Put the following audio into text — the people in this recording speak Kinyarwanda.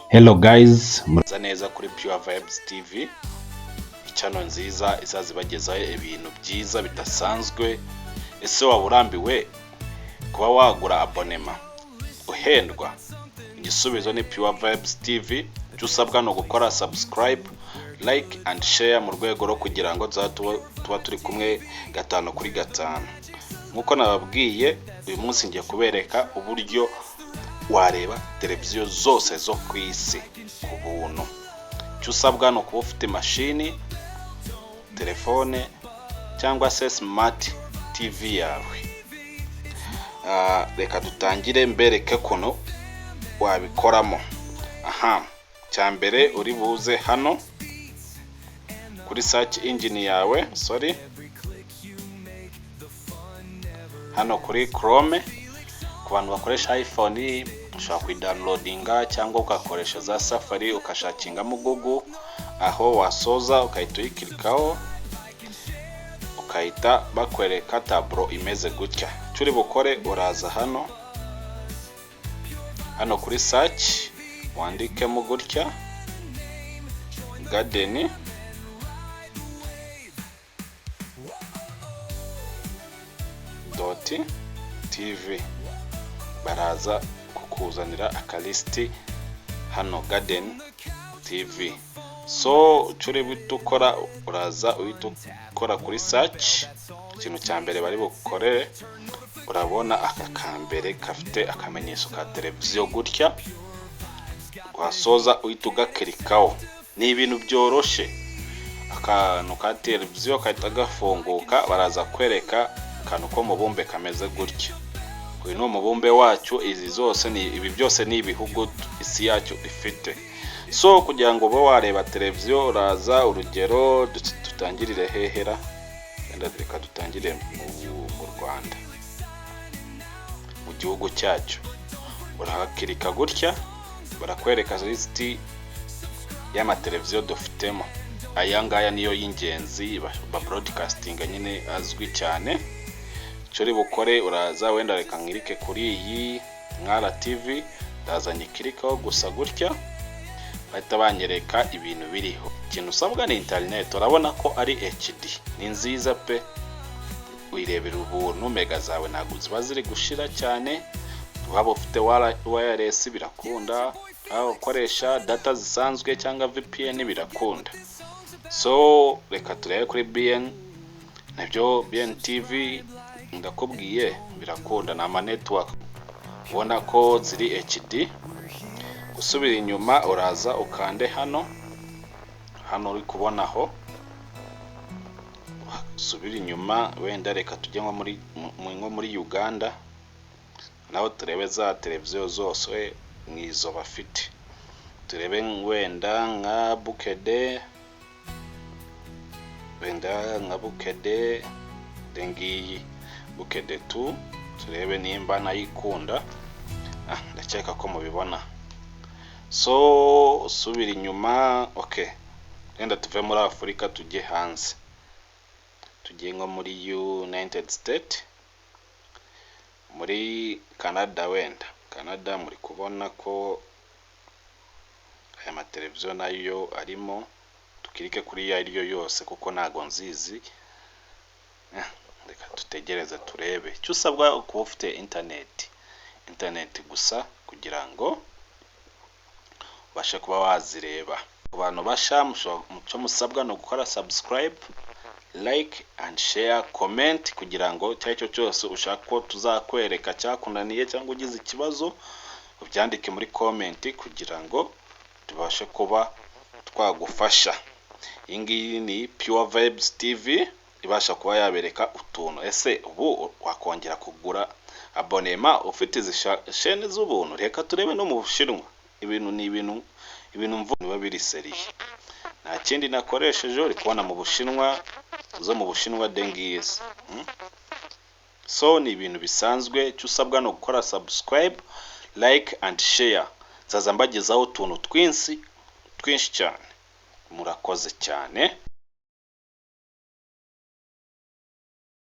Hello guys, muraza neza kuri Pure Vibes TV, ichannel nziza izazibagezaho ibintu byiza bidasanzwe. Ese waba urambiwe kuba wagura abonema uhendwa? Igisubizo ni Pure Vibes TV. Icyo usabwa no gukora subscribe, like and share mu rwego rwo kugira ngo tuba turi kumwe gatanu kuri gatanu. Nkuko nababwiye, uyu munsi ngiye kubereka uburyo wareba televiziyo zose zo ku isi ku buntu. Icyo usabwa no kuba ufite mashini, telefone cyangwa se smart TV yawe. Reka dutangire mbereke kuno wabikoramo. Cyambere uri buze hano kuri search engine yawe, hano kuri Chrome. Ku bantu bakoresha iPhone ushobora kuyidownloadinga cyangwa ugakoresha za Safari ukashakingamo Google, aho wasoza ukahita uyikirikaho ukahita bakwereka tableau imeze gutya. Icyo uri bukore, uraza hano kuri search wandikemo gutya Garden .tv. baraza kukuzanira akalisti hano Garden TV. So curi bitukora, uraza uyitukora kuri search. Ikintu cyambere bari bukorere, urabona aka kambere kafite akamenyesho ka televiziyo gutya, wasoza uyitugakirikaho. Ni ibintu byoroshe. Akantu ka televiziyo kahita gafunguka, baraza kwereka akantu ko mubumbe kameze gutya. Uyu ni umubumbe wacu. Ibi byose ni ibihugu isi yacu ifite. So kugira ngo ube wareba televiziyo, uraza urugero dutangirire hehera, reka dutangire mu Rwanda, mu gihugu cyacu. Urahakirika gutya, barakwereka listi y'amateleviziyo dufitemo. Aya ngaya niyo y'ingenzi ba broadcasting nyine azwi cyane. Icyo bukore, uraza wenda reka nkirike kuri iyi Mwara TV, ndazanye kirikaho gusa gutya, bahita banyereka ibintu biriho. Ikintu usabwa ni internet. Urabona ko ari HD, ni nziza pe. Uyirebera ubuntu, mega zawe ntabwo ziba ziri gushira cyane. Waba ufite wireless birakunda, aho ukoresha data zisanzwe cyangwa VPN birakunda. So reka turebe kuri BN, nabyo BN TV ndakubwiye birakunda, na ama network ubona ko ziri HD. Usubira inyuma, uraza ukande hano uri kubonaho. Usubira inyuma, wenda reka tujye nko muri Uganda, naho turebe za televiziyo zose mwizo bafite. Turebe wenda nka Bukede, dengiyi Bukede 2. turebe nimba nayikunda. Ndakeka ko mubibona. So usubira inyuma, wenda tuve muri Afurika tujye hanze, tujye nko muri United States, muri Canada. Wenda Canada muri kubona ko aya mateleviziyo nayo arimo. Tukirike kuri ariyo yose kuko ntago nzizi. Reka tutegereze turebe. Icyo usabwa kuba ufite internet gusa kugira ngo ubashe kuba wazireba. Ku bantu basha, mucyo musabwa no gukora subscribe, like and share, comment kugira ngo cyacyo cyose ushaka ko tuzakwereka cyakunaniye cyangwa ugize ikibazo, ubyandike muri comment kugira ngo tubashe kuba twagufasha. Ingiyi ni Pure Vibes TV, ibasha kuba yabereka utuntu. Ese ubu wakongera kugura abonema ufite izi chaîne z'ubuntu? Reka turebe no mu Bushinwa. Ibintu mvuga biba biri seriye. Nta kindi nakoresheje, uri kubona mu Bushinwa, zo mu Bushinwa dengizi. So ni ibintu bisanzwe. Icyo usabwa no gukora subscribe, like and share. Zaza mbagezaho utuntu twinshi cyane. Murakoze cyane.